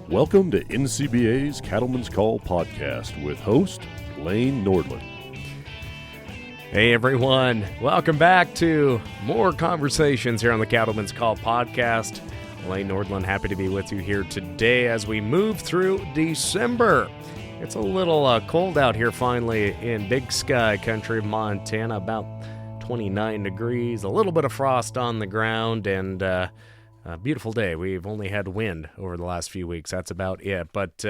Welcome to NCBA's Cattleman's Call podcast with host Lane Nordland. Hey everyone, welcome back to more conversations here on the Cattleman's Call podcast. Lane Nordland, happy to be with you here today as we move through December. It's a little cold out here finally in Big Sky country of Montana, about 29 degrees, a little bit of frost on the ground, and a beautiful day. We've only had wind over the last few weeks. That's about it. But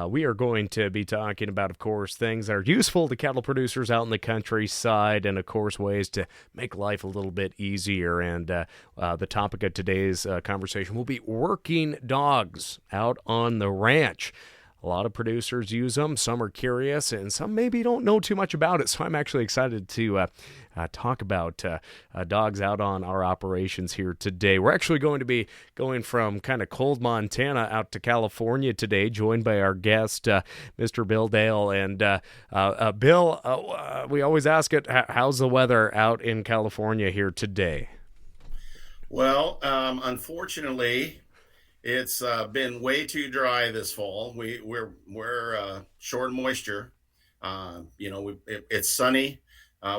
we are going to be talking about, of course, things that are useful to cattle producers out in the countryside and, of course, ways to make life a little bit easier. And the topic of today's conversation will be working dogs out on the ranch. A lot of producers use them. Some are curious, and some maybe don't know too much about it. So I'm actually excited to talk about dogs out on our operations here today. We're actually going to be going from kind of cold Montana out to California today, joined by our guest, Mr. Bill Dale. And Bill, we always ask it, how's the weather out in California here today? Well, unfortunately, it's been way too dry this fall. We're short of moisture. It's sunny.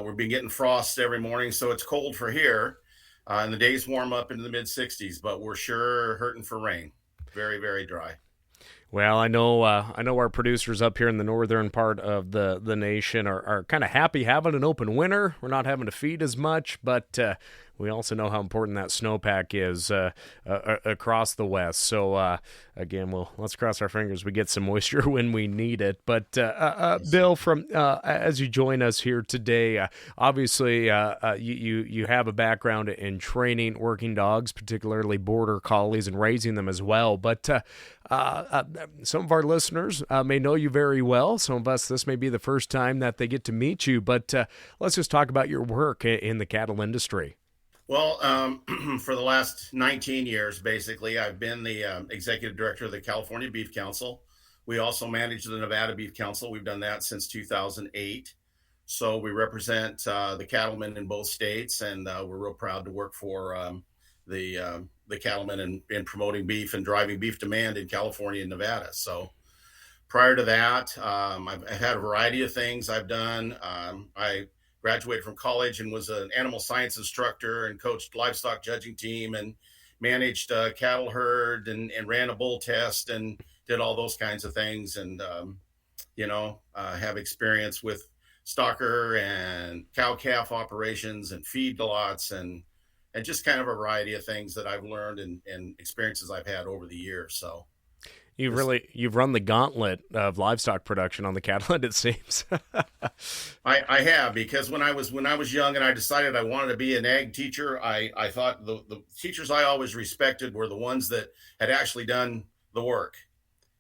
We've been getting frost every morning, so it's cold for here. And the days warm up into the mid 60s, but we're sure hurting for rain. Very, very dry. Well, I know our producers up here in the northern part of the nation are kind of happy having an open winter. We're not having to feed as much, but we also know how important that snowpack is across the west. So, again, let's cross our fingers we get some moisture when we need it. But, Bill, as you join us here today, obviously you have a background in training working dogs, particularly border collies, and raising them as well. But some of our listeners may know you very well. Some of us, this may be the first time that they get to meet you. But let's just talk about your work in the cattle industry. Well, for the last 19 years, basically, I've been the executive director of the California Beef Council. We also manage the Nevada Beef Council. We've done that since 2008. So we represent the cattlemen in both states, and we're real proud to work for the cattlemen in promoting beef and driving beef demand in California and Nevada. So prior to that, I've had a variety of things I've done. I graduated from college and was an animal science instructor and coached livestock judging team and managed a cattle herd and ran a bull test and did all those kinds of things. And, have experience with stocker and cow-calf operations and feedlots and just kind of a variety of things that I've learned and experiences I've had over the years. So you've run the gauntlet of livestock production on the cattle end, it seems. I have, because when I was young and I decided I wanted to be an ag teacher, I thought the teachers I always respected were the ones that had actually done the work.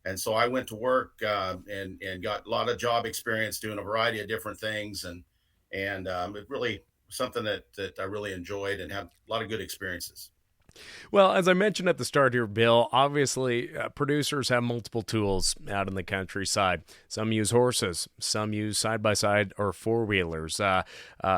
And so I went to work and got a lot of job experience doing a variety of different things. And it really something that I really enjoyed and had a lot of good experiences. Well, as I mentioned at the start here, Bill, obviously producers have multiple tools out in the countryside. Some use horses, some use side-by-side or four-wheelers,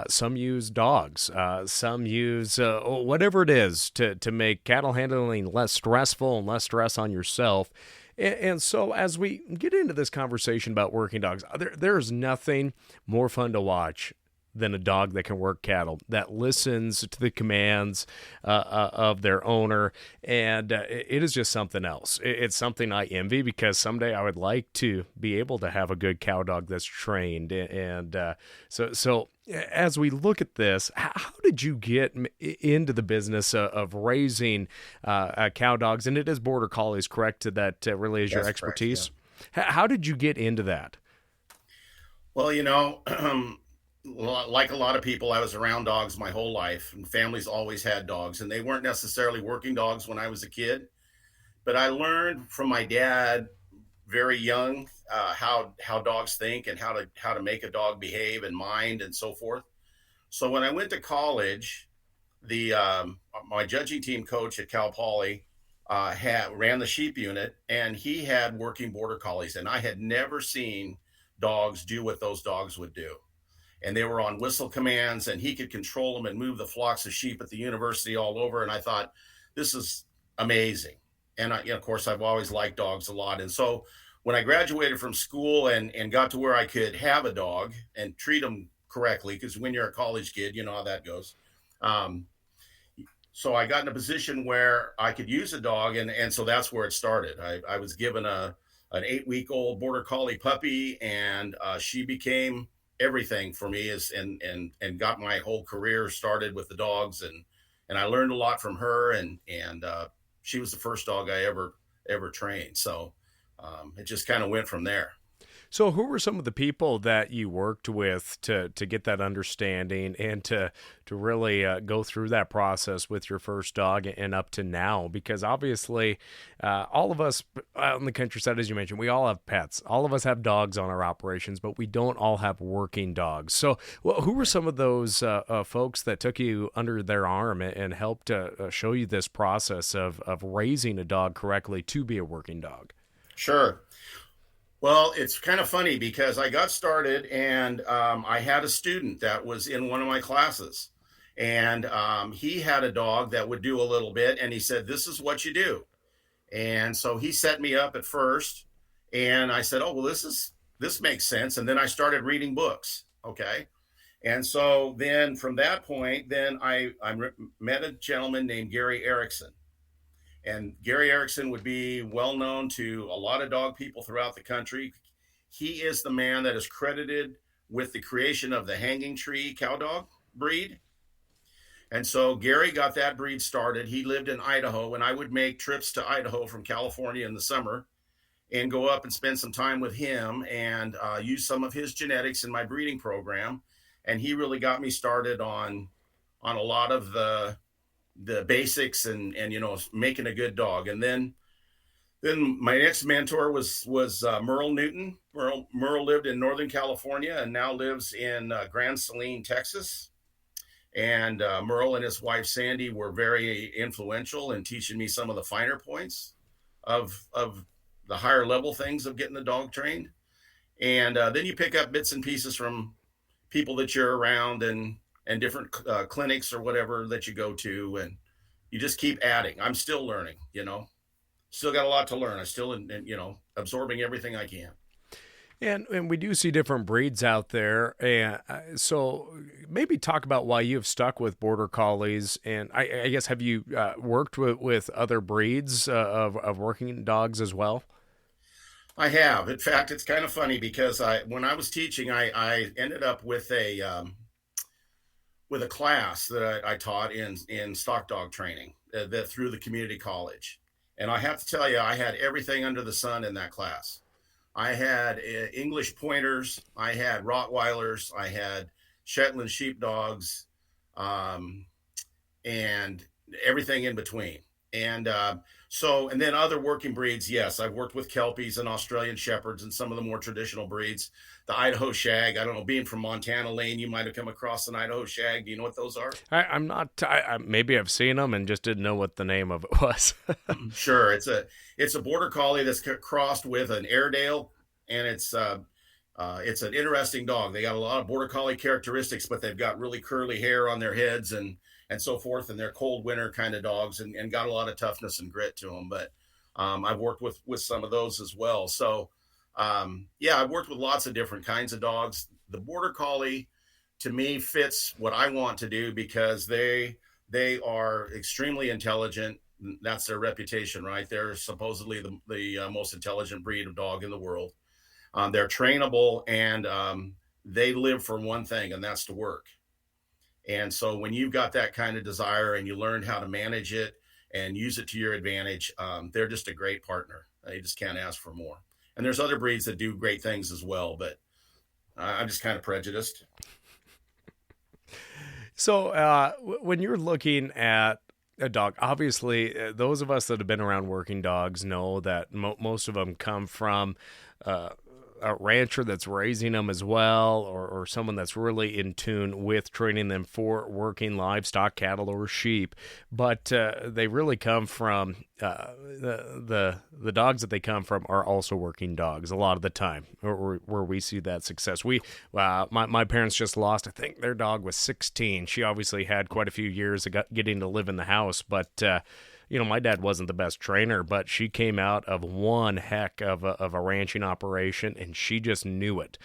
some use dogs, some use whatever it is to make cattle handling less stressful and less stress on yourself. And so as we get into this conversation about working dogs, there's nothing more fun to watch than a dog that can work cattle, that listens to the commands of their owner. And it is just something else. It's something I envy, because someday I would like to be able to have a good cow dog that's trained. And so as we look at this, how did you get into the business of raising cow dogs? And it is border collies, correct? That really is your expertise. Correct, yeah. How did you get into that? Well, like a lot of people, I was around dogs my whole life, and families always had dogs, and they weren't necessarily working dogs when I was a kid. But I learned from my dad very young how dogs think and how to make a dog behave and mind and so forth. So when I went to college, my judging team coach at Cal Poly ran the sheep unit, and he had working border collies, and I had never seen dogs do what those dogs would do. And they were on whistle commands, and he could control them and move the flocks of sheep at the university all over. And I thought, this is amazing. And of course, I've always liked dogs a lot. And so when I graduated from school and got to where I could have a dog and treat them correctly, because when you're a college kid, you know how that goes. Um, so I got in a position where I could use a dog, and so that's where it started. I was given an 8-week old border collie puppy, and she became everything for me, and got my whole career started with the dogs, and I learned a lot from her, and she was the first dog I ever trained. So it just kind of went from there. So, who were some of the people that you worked with to get that understanding and to really go through that process with your first dog and up to now? Because obviously, all of us out in the countryside, as you mentioned, we all have pets. All of us have dogs on our operations, but we don't all have working dogs. So, who were some of those folks that took you under their arm and helped show you this process of raising a dog correctly to be a working dog? Sure. Well, it's kind of funny because I got started, and I had a student that was in one of my classes, and he had a dog that would do a little bit, and he said, "This is what you do." And so he set me up at first, and I said, "Oh, well, this makes sense." And then I started reading books. Okay. And so then from that point, then I met a gentleman named Gary Erickson. And Gary Erickson would be well known to a lot of dog people throughout the country. He is the man that is credited with the creation of the hanging tree cow dog breed. And so Gary got that breed started. He lived in Idaho, and I would make trips to Idaho from California in the summer and go up and spend some time with him and use some of his genetics in my breeding program. And he really got me started on a lot of the basics and making a good dog. And then my next mentor was Merle Newton. Merle lived in Northern California and now lives in Grand Saline, Texas. And Merle and his wife Sandy were very influential in teaching me some of the finer points of the higher level things of getting the dog trained. And then you pick up bits and pieces from people that you're around and different clinics or whatever that you go to, and you just keep adding. I'm still learning, still got a lot to learn. I still, absorbing everything I can. And we do see different breeds out there, and so maybe talk about why you've stuck with border collies. And I guess have you worked with other breeds of working dogs as well? I have. In fact, it's kind of funny because when I was teaching, I ended up with a class that I taught in stock dog training that through the community college. And I have to tell you, I had everything under the sun in that class. I had English pointers, I had Rottweilers, I had Shetland sheepdogs, and everything in between. And and then other working breeds, yes, I've worked with Kelpies and Australian Shepherds and some of the more traditional breeds. The Idaho Shag, I don't know, being from Montana, Lane, you might have come across an Idaho Shag. Do you know what those are? I'm not, maybe I've seen them and just didn't know what the name of it was. Sure. It's a border collie that's crossed with an Airedale, and it's an interesting dog. They got a lot of border collie characteristics, but they've got really curly hair on their heads and so forth, and they're cold winter kind of dogs and got a lot of toughness and grit to them. But I've worked with some of those as well. So I've worked with lots of different kinds of dogs. The border collie, to me, fits what I want to do because they are extremely intelligent. That's their reputation, right? They're supposedly the most intelligent breed of dog in the world. They're trainable, and they live for one thing, and that's to work. And so when you've got that kind of desire and you learn how to manage it and use it to your advantage, they're just a great partner. You just can't ask for more. And there's other breeds that do great things as well, but I'm just kind of prejudiced. So when you're looking at a dog, obviously those of us that have been around working dogs know that most of them come from a rancher that's raising them as well, or someone that's really in tune with training them for working livestock, cattle or sheep. But they really come from the dogs that they come from are also working dogs a lot of the time, where we see that success. My parents just lost, I think their dog was 16. She obviously had quite a few years of getting to live in the house, but my dad wasn't the best trainer, but she came out of one heck of a ranching operation, and she just knew it.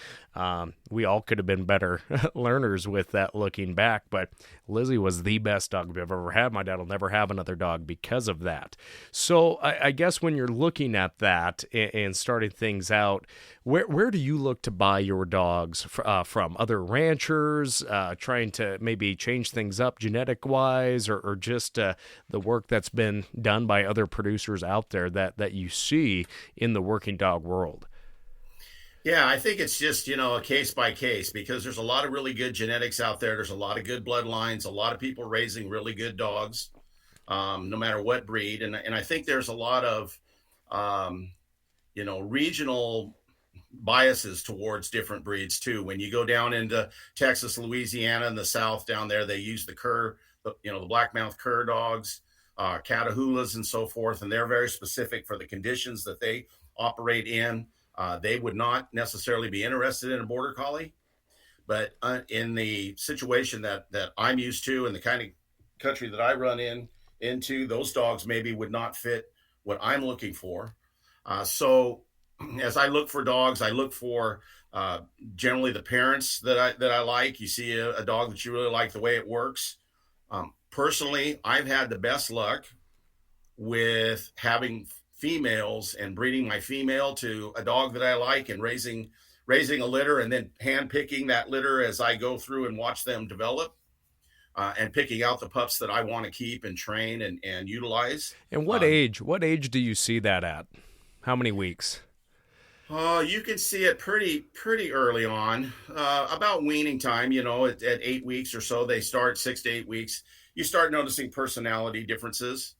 We all could have been better learners with that looking back, but Lizzie was the best dog we've ever had. My dad will never have another dog because of that. So I guess when you're looking at that and starting things out, where do you look to buy your dogs from? Other ranchers, trying to maybe change things up genetic-wise, or just the work that's been done by other producers out there that you see in the working dog world? Yeah, I think it's just, a case by case because there's a lot of really good genetics out there. There's a lot of good bloodlines, a lot of people raising really good dogs, no matter what breed. And I think there's a lot of, regional biases towards different breeds too. When you go down into Texas, Louisiana, and the South down there, they use the cur, the black-mouthed cur dogs, Catahoulas and so forth. And they're very specific for the conditions that they operate in. They would not necessarily be interested in a border collie, but in the situation that I'm used to and the kind of country that I run into, those dogs maybe would not fit what I'm looking for. So as I look for dogs, I look for generally the parents that I like. You see a dog that you really like the way it works. Personally, I've had the best luck with having females and breeding my female to a dog that I like and raising a litter and then hand picking that litter as I go through and watch them develop, and picking out the pups that I want to keep and train and utilize. And what age do you see that at? How many weeks? You can see it pretty early on, about weaning time, at 8 weeks or so. They start 6 to 8 weeks. You start noticing personality differences.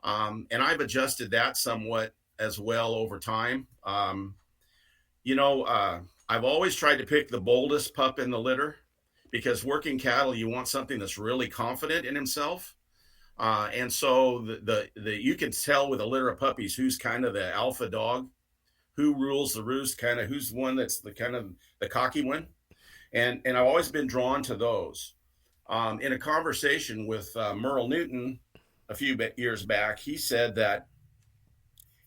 And I've adjusted that somewhat as well over time. I've always tried to pick the boldest pup in the litter because working cattle, you want something that's really confident in himself. And so the you can tell with a litter of puppies who's kind of the alpha dog, who rules the roost, kind of who's the one that's the kind of the cocky one. And I've always been drawn to those. In a conversation with Merle Newton a few years back, he said that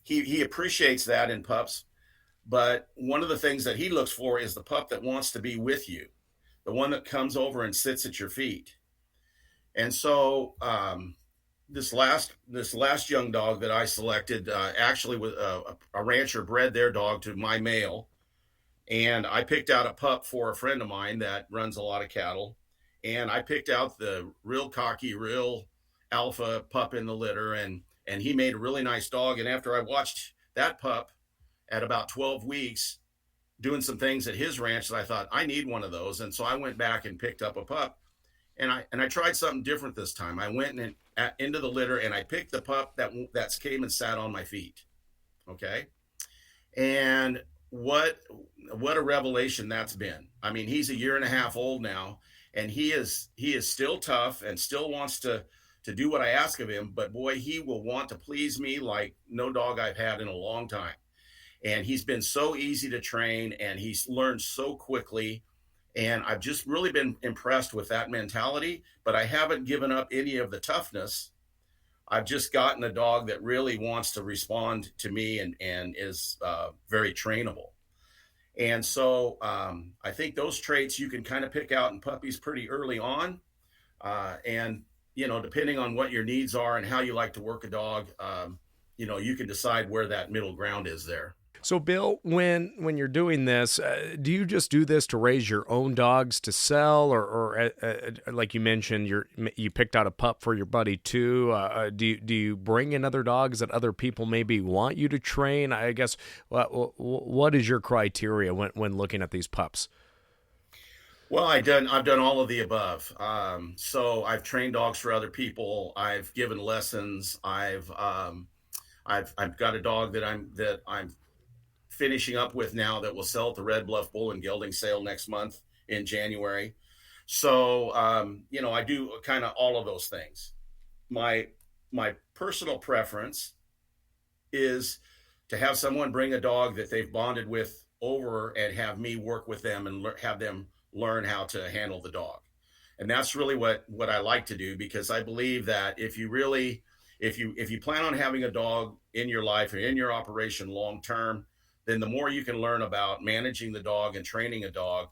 he appreciates that in pups, but one of the things that he looks for is the pup that wants to be with you, the one that comes over and sits at your feet. And so this last young dog that I selected actually was a rancher bred their dog to my male, and I picked out a pup for a friend of mine that runs a lot of cattle, and I picked out the real cocky, real alpha pup in the litter, and he made a really nice dog. And after I watched that pup at about 12 weeks doing some things at his ranch, I thought I need one of those, and so I went back and picked up a pup, and I tried something different this time. I went into the litter and I picked the pup that came and sat on my feet. Okay, and what a revelation that's been. I mean, he's a year and a half old now, and he is still tough and still wants to do what I ask of him, but boy, he will want to please me like no dog I've had in a long time. And he's been so easy to train, and he's learned so quickly. And I've just really been impressed with that mentality, but I haven't given up any of the toughness. I've just gotten a dog that really wants to respond to me and is very trainable. And so I think those traits you can kind of pick out in puppies pretty early on. And depending on what your needs are and how you like to work a dog, you can decide where that middle ground is there. So, Bill, when you're doing this, do you just do this to raise your own dogs to sell, or like you mentioned, you picked out a pup for your buddy too? Do you bring in other dogs that other people maybe want you to train? I guess what is your criteria when looking at these pups? Well, I've done all of the above. So I've trained dogs for other people. I've given lessons. I've got a dog that I'm finishing up with now that will sell at the Red Bluff Bull and Gelding sale next month in January. So I do kind of all of those things. My personal preference is to have someone bring a dog that they've bonded with over and have me work with them and have them learn how to handle the dog. And that's really what I like to do, because I believe that if you really if you plan on having a dog in your life or in your operation long term, then the more you can learn about managing the dog and training a dog.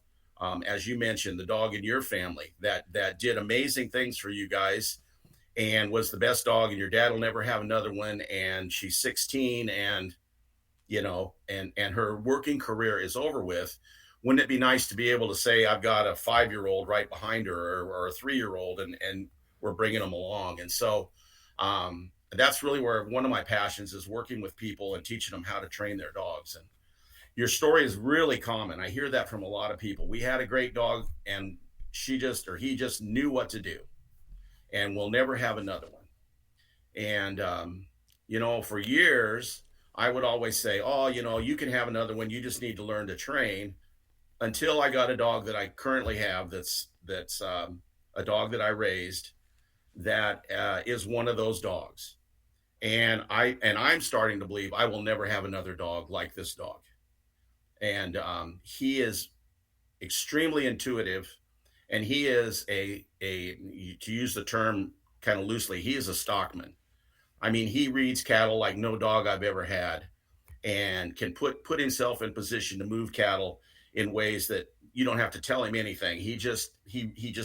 As you mentioned, the dog in your family that did amazing things for you guys and was the best dog, and your dad will never have another one. And she's 16, and and her working career is over with. Wouldn't it be nice to be able to say, I've got a 5-year-old right behind her, or a 3-year-old, and we're bringing them along. And so that's really where one of my passions is, working with people and teaching them how to train their dogs. And your story is really common. I hear that from a lot of people. We had a great dog, and he just knew what to do, and we'll never have another one. And for years I would always say, oh, you can have another one, you just need to learn to train, until I got a dog that I currently have that's a dog that I raised that is one of those dogs. And I'm starting to believe I will never have another dog like this dog. And he is extremely intuitive, and he is to use the term kind of loosely, he is a stockman. I mean, he reads cattle like no dog I've ever had, and can put himself in position to move cattle in ways that you don't have to tell him anything. He just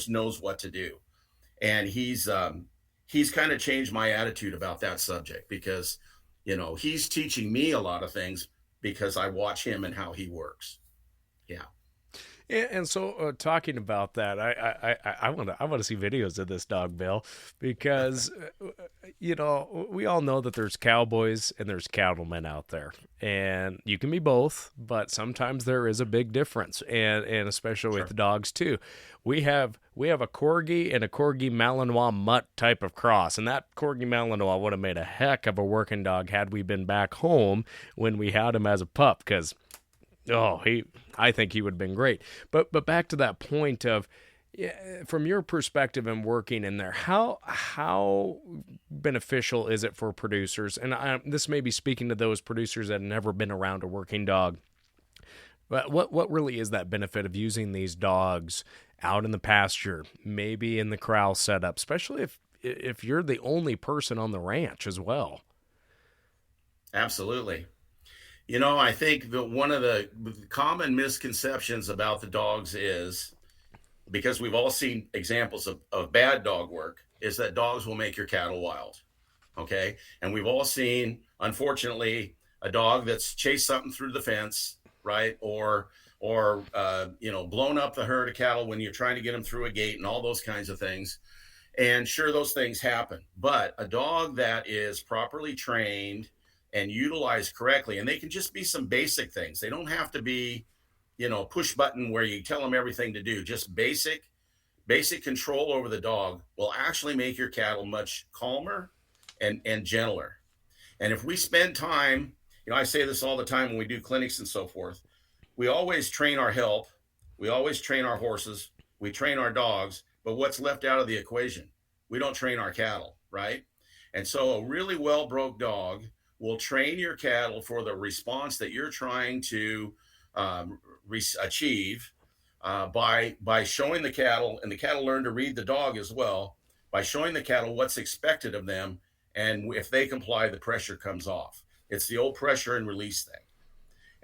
knows what to do. And he's kind of changed my attitude about that subject, because he's teaching me a lot of things because I watch him and how he works. Yeah. And so, talking about that, I want to see videos of this dog, Bill, because we all know that there's cowboys and there's cattlemen out there, and you can be both, but sometimes there is a big difference, and especially with dogs too. We have a Corgi and a Corgi Malinois mutt type of cross, and that Corgi Malinois would have made a heck of a working dog had we been back home when we had him as a pup, because I think he would have been great. But back to that point of, from your perspective and working in there, how beneficial is it for producers? And this may be speaking to those producers that have never been around a working dog. But what really is that benefit of using these dogs out in the pasture, maybe in the corral setup, especially if you're the only person on the ranch as well? Absolutely. I think that one of the common misconceptions about the dogs is, because we've all seen examples of bad dog work, is that dogs will make your cattle wild. Okay. And we've all seen, unfortunately, a dog that's chased something through the fence, right? Or blown up the herd of cattle when you're trying to get them through a gate, and all those kinds of things. And sure, those things happen. But a dog that is properly trained and utilized correctly, and they can just be some basic things. They don't have to be, push button where you tell them everything to do. Just basic control over the dog will actually make your cattle much calmer and gentler. And if we spend time, I say this all the time when we do clinics and so forth, we always train our help, we always train our horses, we train our dogs, but what's left out of the equation? We don't train our cattle, right? And so a really well-broke dog will train your cattle for the response that you're trying to achieve by showing the cattle, and the cattle learn to read the dog as well, by showing the cattle what's expected of them. And if they comply, the pressure comes off. It's the old pressure and release thing.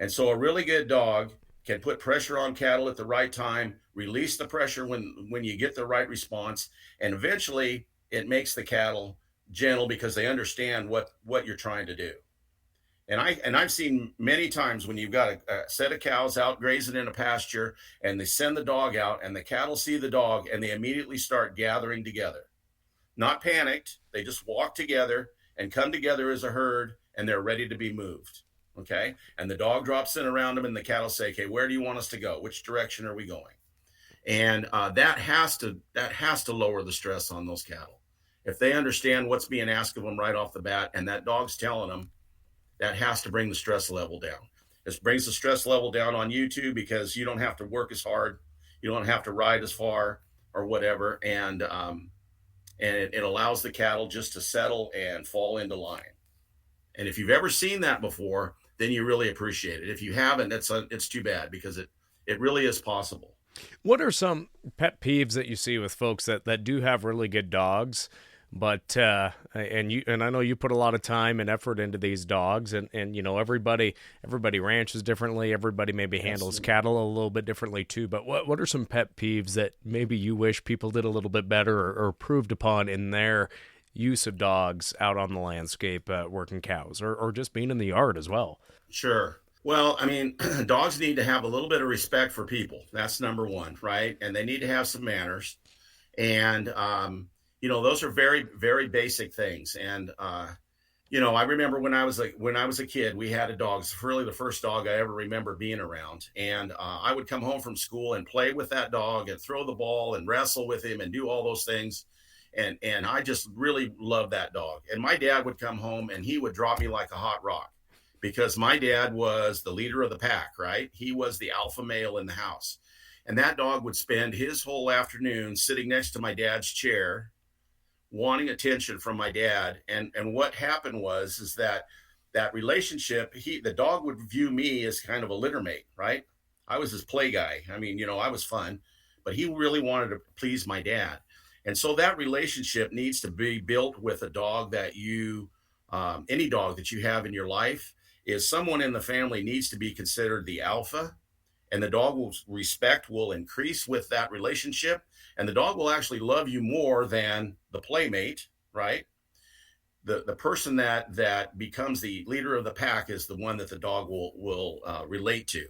And so a really good dog can put pressure on cattle at the right time, release the pressure when you get the right response, and eventually it makes the cattle gentle because they understand what you're trying to do. And I've seen many times when you've got a set of cows out grazing in a pasture, and they send the dog out, and the cattle see the dog, and they immediately start gathering together. Not panicked, they just walk together and come together as a herd, and they're ready to be moved. Okay? And the dog drops in around them, and the cattle say, okay, where do you want us to go? Which direction are we going? And that has to lower the stress on those cattle. If they understand what's being asked of them right off the bat, and that dog's telling them, that has to bring the stress level down. This brings the stress level down on you too, because you don't have to work as hard, you don't have to ride as far or whatever, and it allows the cattle just to settle and fall into line. And if you've ever seen that before, then you really appreciate it. If you haven't, it's too bad, because it really is possible. What are some pet peeves that you see with folks that do have really good dogs, But and I know you put a lot of time and effort into these dogs, and everybody ranches differently. Everybody maybe handles cattle a little bit differently too. But what are some pet peeves that maybe you wish people did a little bit better, or improved upon in their use of dogs out on the landscape, working cows, or just being in the yard as well? Sure. Well, I mean, dogs need to have a little bit of respect for people. That's number one, right? And they need to have some manners. And those are very, very basic things. And I remember when I was a kid, we had a dog. It's really the first dog I ever remember being around. And I would come home from school and play with that dog and throw the ball and wrestle with him and do all those things. And I just really loved that dog. And my dad would come home and he would drop me like a hot rock, because my dad was the leader of the pack, right? He was the alpha male in the house. And that dog would spend his whole afternoon sitting next to my dad's chair, wanting attention from my dad. And what happened is that relationship, the dog would view me as kind of a litter mate, right? I was his play guy. I mean, I was fun, but he really wanted to please my dad. And so that relationship needs to be built with a dog that any dog that you have in your life, is someone in the family needs to be considered the alpha, and the dog respect will increase with that relationship, and the dog will actually love you more than the playmate, right? The person that becomes the leader of the pack is the one that the dog will relate to.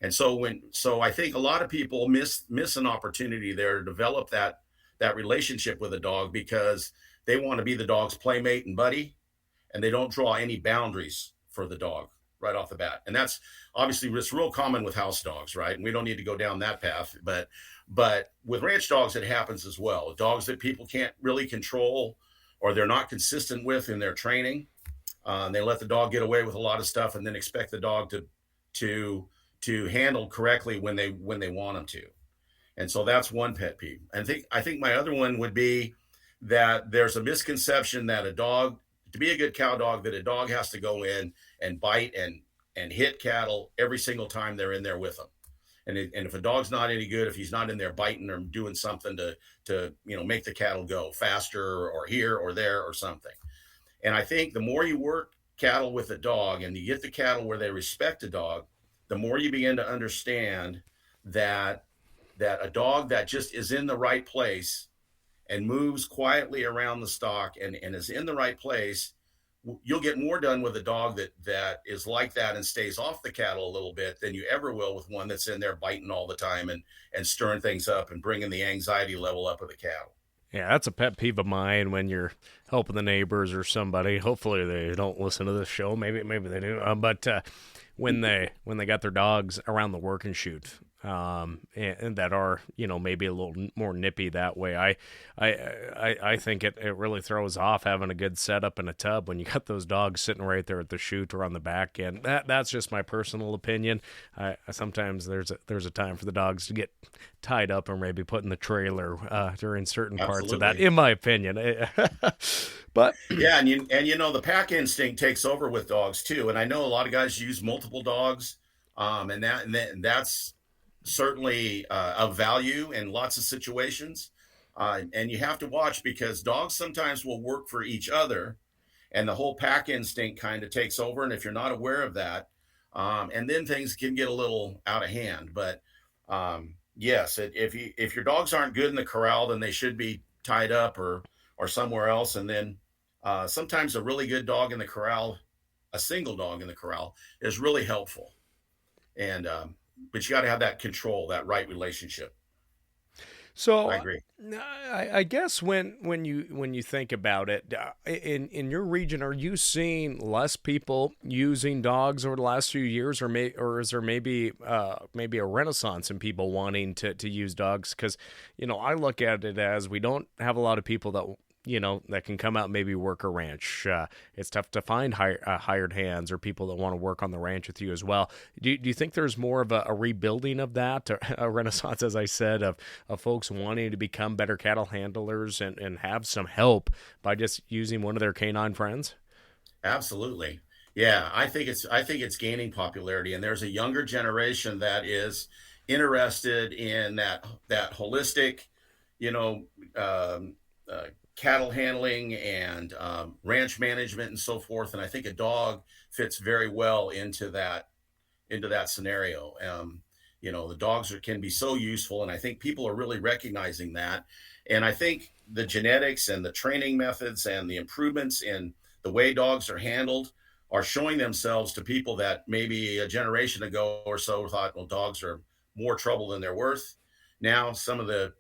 And so I think a lot of people miss an opportunity there to develop that relationship with a dog, because they want to be the dog's playmate and buddy, and they don't draw any boundaries for the dog right off the bat. And that's obviously, it's real common with house dogs, right? And we don't need to go down that path, but with ranch dogs, it happens as well. Dogs that people can't really control, or they're not consistent with in their training. They let the dog get away with a lot of stuff and then expect the dog to handle correctly when they want them to. And so that's one pet peeve. I think my other one would be that there's a misconception that to be a good cow dog, that a dog has to go in and bite and hit cattle every single time they're in there with them. And if a dog's not any good, if he's not in there biting or doing something to make the cattle go faster, or here or there or something. And I think the more you work cattle with a dog and you get the cattle where they respect a dog, the more you begin to understand that a dog that just is in the right place and moves quietly around the stock and is in the right place, you'll get more done with a dog that is like that and stays off the cattle a little bit than you ever will with one that's in there biting all the time and stirring things up and bringing the anxiety level up of the cattle. Yeah, that's a pet peeve of mine when you're helping the neighbors or somebody. Hopefully they don't listen to this show. Maybe they do. But when they got their dogs around the working chute, and that are maybe a little more nippy that way, I think it really throws off having a good setup in a tub when you got those dogs sitting right there at the chute or on the back end. That's just my personal opinion. Sometimes there's a time for the dogs to get tied up or maybe put in the trailer during certain parts of that, in my opinion. But yeah, and the pack instinct takes over with dogs too. And I know a lot of guys use multiple dogs, and that's certainly of value in lots of situations. And you have to watch, because dogs sometimes will work for each other, and the whole pack instinct kind of takes over. And if you're not aware of that, and then things can get a little out of hand. But yes, if your dogs aren't good in the corral, then they should be tied up or somewhere else. And then sometimes a really good dog in the corral, a single dog in the corral, is really helpful. And but you got to have that control, that right relationship. So I agree. I guess when you think about it, in your region, are you seeing less people using dogs over the last few years, or is there maybe a renaissance in people wanting to use dogs? Because I look at it as we don't have a lot of people that that can come out and maybe work a ranch. It's tough to find hired hands or people that want to work on the ranch with you as well. Do you think there's more of a rebuilding of that, or a renaissance, as I said, of folks wanting to become better cattle handlers and have some help by just using one of their canine friends? Absolutely. Yeah, I think it's gaining popularity, and there's a younger generation that is interested in that holistic, cattle handling and ranch management and so forth. And I think a dog fits very well into that scenario. The dogs can be so useful, and I think people are really recognizing that. And I think the genetics and the training methods and the improvements in the way dogs are handled are showing themselves to people that maybe a generation ago or so thought, well, dogs are more trouble than they're worth. Now, some of the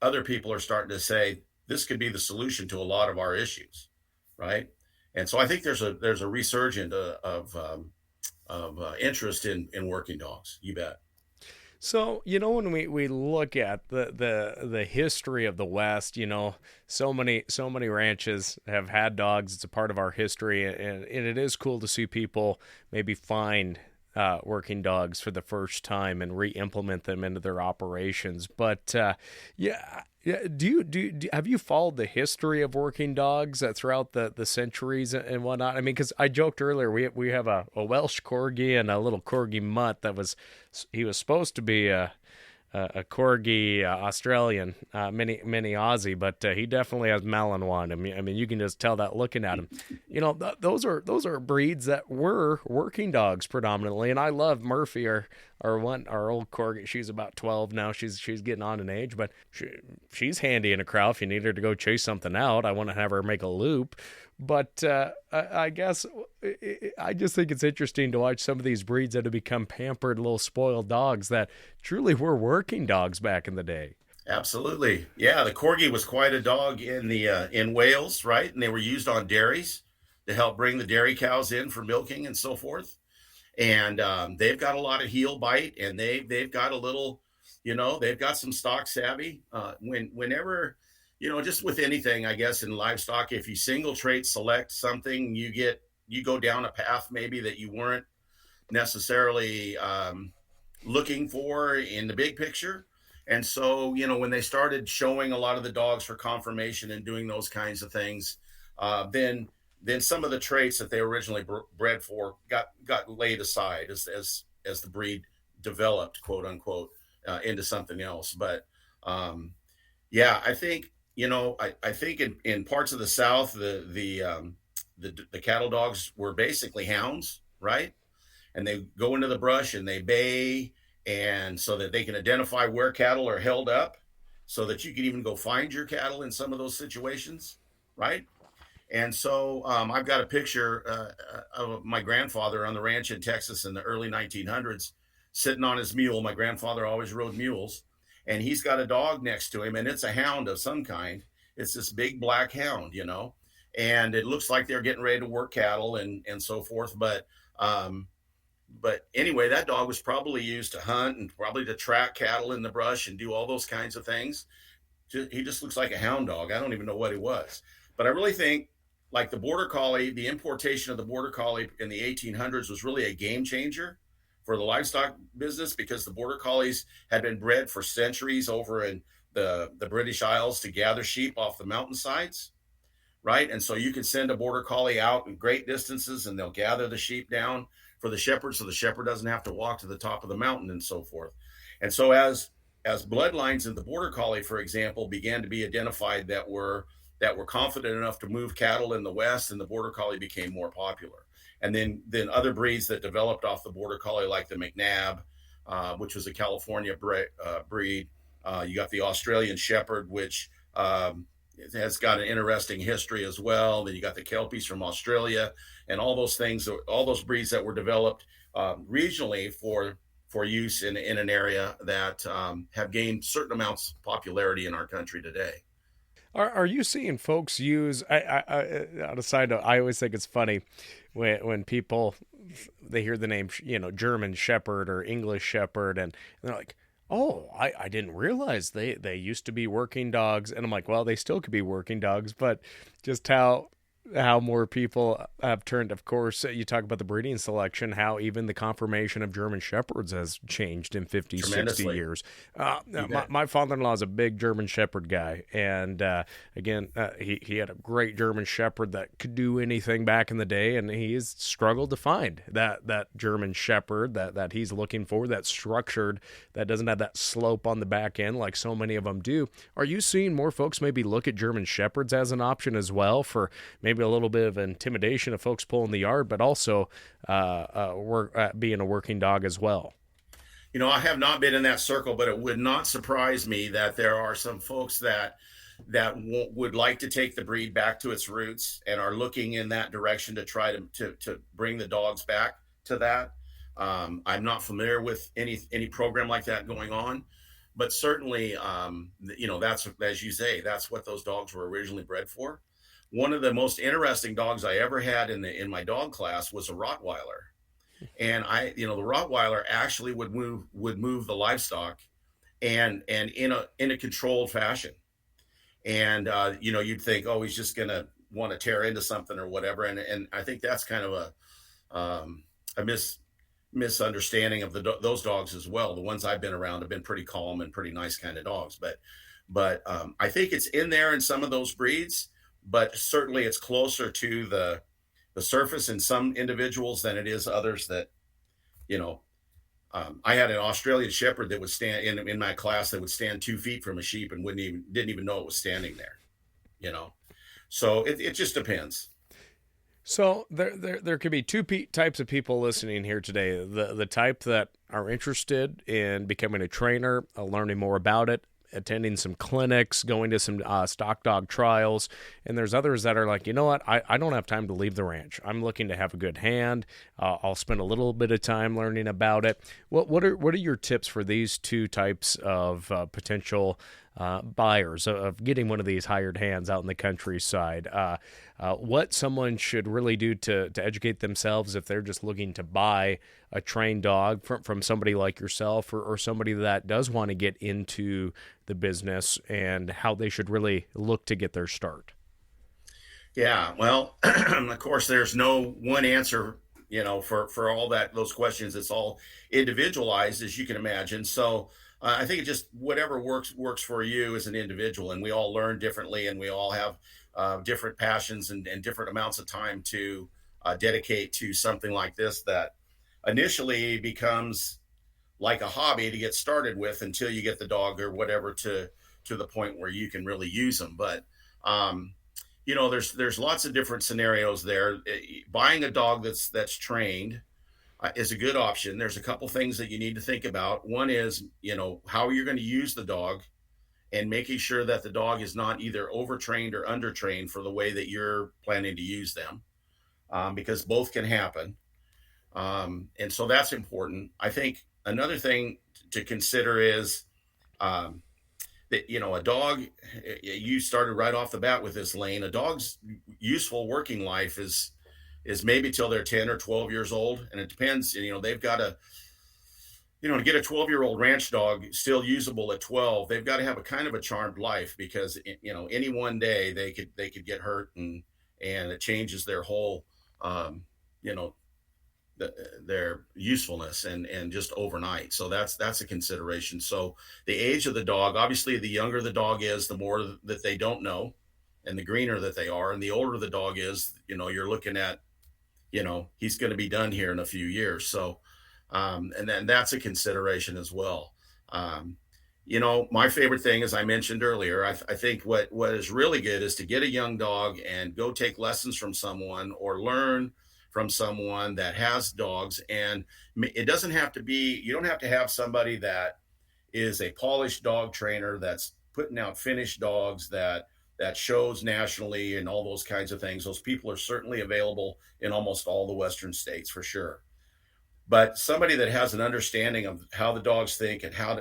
other people are starting to say this could be the solution to a lot of our issues, right? And so I think there's a resurgence of interest in working dogs. You bet. So, when we look at the history of the West, so many ranches have had dogs. It's a part of our history, and it is cool to see people maybe find working dogs for the first time and re-implement them into their operations. But yeah. Have you followed the history of working dogs throughout the centuries and whatnot? I mean, because I joked earlier, we have a Welsh Corgi and a little Corgi mutt he was supposed to be a Corgi Australian, mini Aussie, but he definitely has Malinois. I mean, you can just tell that looking at him. Those are breeds that were working dogs predominantly, and I love Murphy, our old Corgi. She's about 12 now. She's getting on in age, but she's handy in a crowd if you need her to go chase something out. I want to have her make a loop. But I guess I just think it's interesting to watch some of these breeds that have become pampered, little spoiled dogs that truly were working dogs back in the day. Absolutely. Yeah, the Corgi was quite a dog in Wales, right? And they were used on dairies to help bring the dairy cows in for milking and so forth. And they've got a lot of heel bite, and they've got a little, they've got some stock savvy. Whenever, just with anything, I guess, in livestock, if you single trait select something, you go down a path maybe that you weren't necessarily looking for in the big picture. And so, when they started showing a lot of the dogs for conformation and doing those kinds of things, then some of the traits that they originally bred for got laid aside as the breed developed, quote unquote, into something else. But yeah, I think I think in parts of the South, the cattle dogs were basically hounds, right? And they go into the brush and they bay, and so that they can identify where cattle are held up, so that you can even go find your cattle in some of those situations, right? And so I've got a picture of my grandfather on the ranch in Texas in the early 1900s, sitting on his mule. My grandfather always rode mules, and he's got a dog next to him, and it's a hound of some kind. It's this big black hound, and it looks like they're getting ready to work cattle and so forth. But anyway, that dog was probably used to hunt and probably to track cattle in the brush and do all those kinds of things. He just looks like a hound dog. I don't even know what he was. But I really think, like the Border Collie, the importation of the Border Collie in the 1800s was really a game changer for the livestock business, because the Border Collies had been bred for centuries over in the British Isles to gather sheep off the mountainsides, right? And so you can send a Border Collie out in great distances, and they'll gather the sheep down for the shepherd, so the shepherd doesn't have to walk to the top of the mountain and so forth. And so as bloodlines in the Border Collie, for example, began to be identified that were confident enough to move cattle in the West, and the Border Collie became more popular. And then other breeds that developed off the Border Collie, like the McNab, which was a California breed. You got the Australian Shepherd, which has got an interesting history as well. Then you got the Kelpies from Australia, and all those things, all those breeds that were developed regionally for use in an area that have gained certain amounts of popularity in our country today. Are you seeing folks use? On a side note, I always think it's funny when people, they hear the name, German Shepherd or English Shepherd, and they're like, "Oh, I didn't realize they used to be working dogs." And I'm like, "Well, they still could be working dogs, but just how how more people have turned. Of course, you talk about the breeding selection, how even the conformation of German Shepherds has changed in 50, 60 Tremendously. years. You My, bet. my father-in-law is a big German Shepherd guy. And again, he had a great German Shepherd that could do anything back in the day. And he's struggled to find that German Shepherd that he's looking for, that's structured, that doesn't have that slope on the back end like so many of them do. Are you seeing more folks maybe look at German Shepherds as an option as well, for maybe a little bit of intimidation of folks pulling the yard, but also being a working dog as well? I have not been in that circle, but it would not surprise me that there are some folks that would like to take the breed back to its roots and are looking in that direction to try to bring the dogs back to that. I'm not familiar with any program like that going on, but certainly, that's, as you say, that's what those dogs were originally bred for. One of the most interesting dogs I ever had in my dog class was a Rottweiler, and the Rottweiler actually would move the livestock, and in a controlled fashion. And you'd think, oh, he's just gonna want to tear into something or whatever, and I think that's kind of a misunderstanding of those dogs as well. The ones I've been around have been pretty calm and pretty nice kind of dogs, but I think it's in there in some of those breeds, but certainly it's closer to the surface in some individuals than it is others. That you know I had an Australian Shepherd that would stand in my class, that would stand 2 feet from a sheep and didn't even know it was standing there. You know, so it just depends. So there could be types of people listening here today. The type that are interested in becoming a trainer, learning more about it, attending some clinics, going to some stock dog trials. And there's others that are like, you know what, I don't have time to leave the ranch. I'm looking to have a good hand. I'll spend a little bit of time learning about it. What are your tips for these two types of potential buyers of getting one of these hired hands out in the countryside? What someone should really do to educate themselves if they're just looking to buy a trained dog from somebody like yourself, or somebody that does want to get into the business, and how they should really look to get their start? Yeah, well, of course, there's no one answer, for all those questions. It's all individualized, as you can imagine. So I think it just, whatever works for you as an individual, and we all learn differently, and we all have different passions and different amounts of time to dedicate to something like this, that initially becomes like a hobby to get started with, until you get the dog or whatever to the point where you can really use them. But there's lots of different scenarios there. Buying a dog that's trained is a good option. There's a couple things that you need to think about. One is, how you're going to use the dog, and making sure that the dog is not either overtrained or undertrained for the way that you're planning to use them, because both can happen. And so that's important. I think another thing to consider is that, a dog, you started right off the bat with this, Lane. A dog's useful working life is maybe till they're 10 or 12 years old. And it depends, they've got to get a 12-year-old ranch dog still usable at 12, they've got to have a kind of a charmed life, because, any one day they could get hurt, and it changes their whole, you know, their usefulness, and just overnight. So that's a consideration. So the age of the dog, obviously, the younger the dog is, the more that they don't know, and the greener that they are. And the older the dog is, you're looking at, he's going to be done here in a few years. So, and then that's a consideration as well. My favorite thing, as I mentioned earlier, I think what is really good is to get a young dog and go take lessons from someone, or learn from someone that has dogs. And it doesn't have to be, you don't have to have somebody that is a polished dog trainer that's putting out finished dogs that shows nationally and all those kinds of things. Those people are certainly available in almost all the Western states, for sure. But somebody that has an understanding of how the dogs think, and how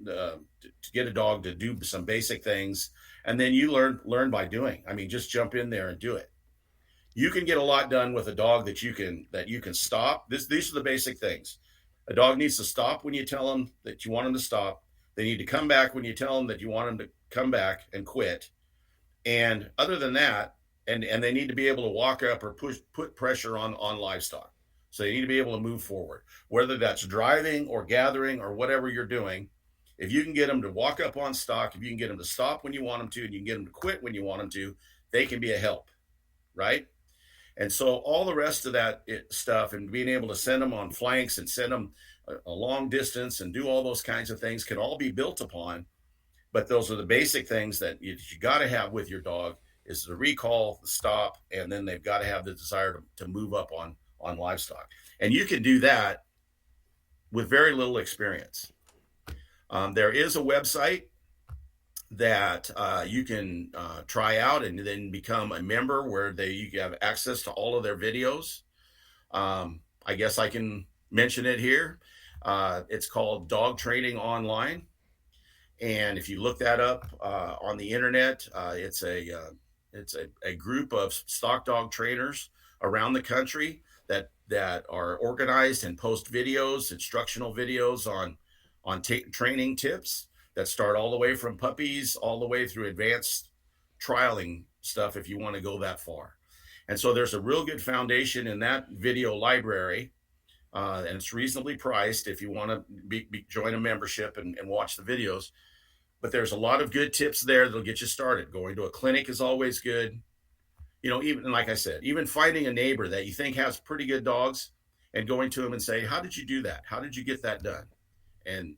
to get a dog to do some basic things, and then you learn by doing. I mean, just jump in there and do it. You can get a lot done with a dog that you can stop. These are the basic things. A dog needs to stop when you tell them that you want them to stop. They need to come back when you tell them that you want them to come back, and quit. And other than that, and they need to be able to walk up or put pressure on livestock. So they need to be able to move forward, whether that's driving or gathering or whatever you're doing. If you can get them to walk up on stock, if you can get them to stop when you want them to, and you can get them to quit when you want them to, they can be a help, right? And so all the rest of that stuff and being able to send them on flanks and send them a long distance and do all those kinds of things can all be built upon. But those are the basic things that you got to have with your dog is the recall, the stop, and then they've got to have the desire to move up on livestock. And you can do that with very little experience. There is a website that you can try out and then become a member where you have access to all of their videos. I guess I can mention it here. It's called Dog Training Online. And if you look that up on the internet, it's a group of stock dog trainers around the country that are organized and post videos, instructional videos on training tips that start all the way from puppies all the way through advanced trialing stuff if you want to go that far. And so there's a real good foundation in that video library, and it's reasonably priced if you want to join a membership and watch the videos. But there's a lot of good tips there that'll get you started. Going to a clinic is always good. Even like I said, even finding a neighbor that you think has pretty good dogs and going to them and say, how did you do that? How did you get that done? And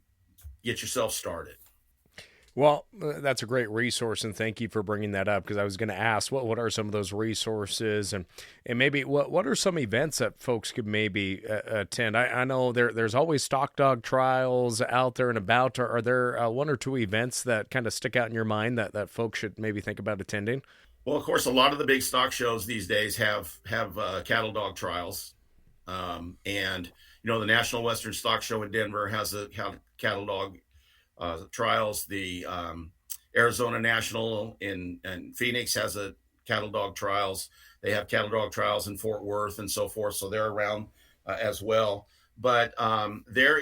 get yourself started. Well, that's a great resource, and thank you for bringing that up, because I was going to ask what are some of those resources, and maybe what are some events that folks could maybe attend? I know there's always stock dog trials out there and about. Are there one or two events that kind of stick out in your mind that folks should maybe think about attending? Well, of course, a lot of the big stock shows these days have cattle dog trials, and the National Western Stock Show in Denver has a cattle dog trials. The Arizona National in Phoenix has a cattle dog trials. They have cattle dog trials in Fort Worth and so forth, so they're around as well. But there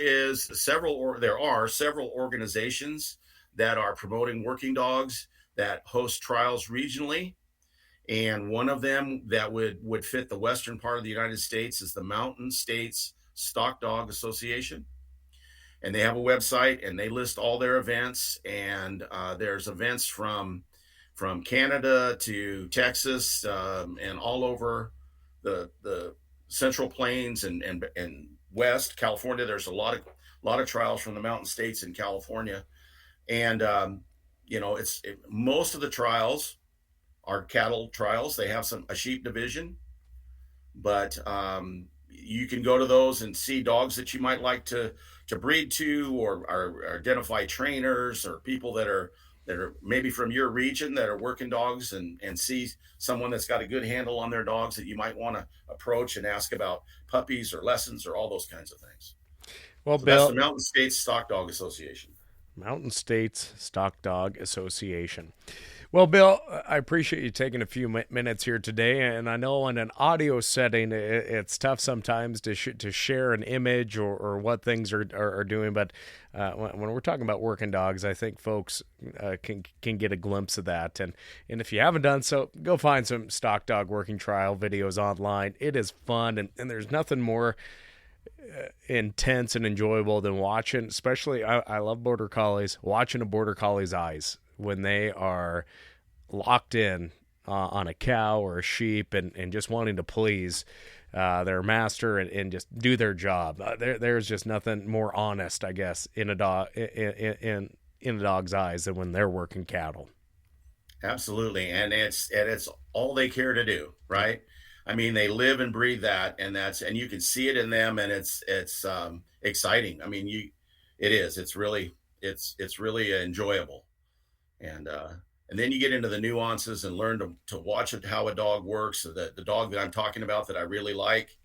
are several organizations that are promoting working dogs that host trials regionally. And one of them that would fit the western part of the United States is the Mountain States Stock Dog Association. And they have a website and they list all their events. And there's events from Canada to Texas and all over the Central Plains and West California. There's a lot of trials from the Mountain States in California. And most of the trials are cattle trials. They have a sheep division, but you can go to those and see dogs that you might like to breed to, or identify trainers or people that are maybe from your region that are working dogs, and see someone that's got a good handle on their dogs that you might want to approach and ask about puppies or lessons or all those kinds of things. Well, so Bill, that's the Mountain States Stock Dog Association. Mountain States Stock Dog Association. Well, Bill, I appreciate you taking a few minutes here today, and I know in an audio setting it's tough sometimes to share an image or what things are doing, but when we're talking about working dogs, I think folks can get a glimpse of that, and if you haven't done so, go find some stock dog working trial videos online. It is fun, and there's nothing more intense and enjoyable than watching, especially I love border collies, watching a border collie's eyes when they are locked in on a cow or a sheep and just wanting to please their master and just do their job. There's just nothing more honest, I guess, in a dog in a dog's eyes than when they're working cattle. Absolutely, and it's all they care to do, right? I mean, they live and breathe that, and you can see it in them, and it's exciting. I mean, it's really enjoyable. And then you get into the nuances and learn to watch how a dog works. So the dog that I'm talking about that I really like,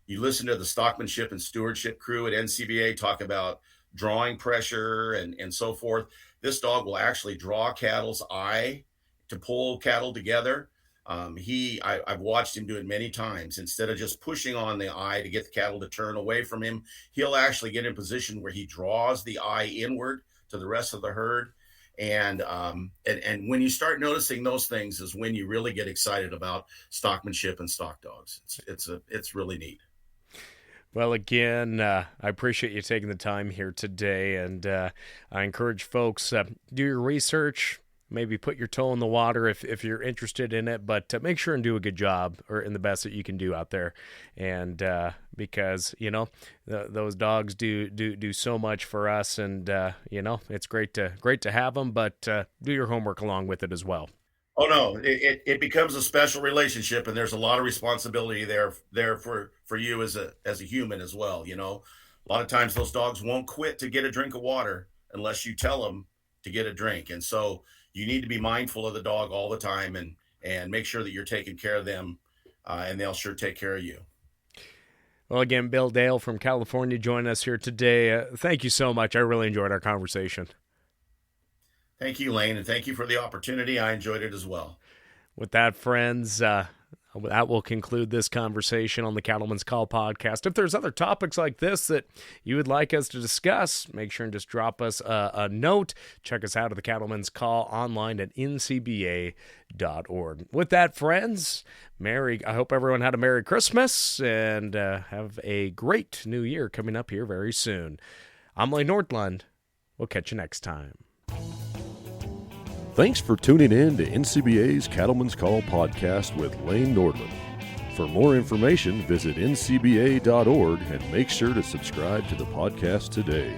you listen to the stockmanship and stewardship crew at NCBA talk about drawing pressure and so forth. This dog will actually draw cattle's eye to pull cattle together. I've watched him do it many times. Instead of just pushing on the eye to get the cattle to turn away from him, he'll actually get in position where he draws the eye inward to the rest of the herd. And when you start noticing those things is when you really get excited about stockmanship and stock dogs. It's really neat. Well, again, I appreciate you taking the time here today, and I encourage folks, do your research, maybe put your toe in the water if you're interested in it, but make sure and do a good job, or in the best that you can do out there. And because, those dogs do so much for us, and, it's great to have them, but do your homework along with it as well. Oh no, it becomes a special relationship, and there's a lot of responsibility there for you as a human as well. A lot of times those dogs won't quit to get a drink of water unless you tell them to get a drink, and so you need to be mindful of the dog all the time, and make sure that you're taking care of them, and they'll sure take care of you. Well, again, Bill Dale from California joined us here today. Thank you so much. I really enjoyed our conversation. Thank you, Lane, and thank you for the opportunity. I enjoyed it as well. With that, friends, that will conclude this conversation on the Cattleman's Call podcast. If there's other topics like this that you would like us to discuss, make sure and just drop us a note. Check us out at the Cattleman's Call online at ncba.org. With that, friends, I hope everyone had a Merry Christmas and have a great New Year coming up here very soon. I'm Lane Nordlund. We'll catch you next time. Thanks for tuning in to NCBA's Cattleman's Call podcast with Lane Nordlund. For more information, visit ncba.org and make sure to subscribe to the podcast today.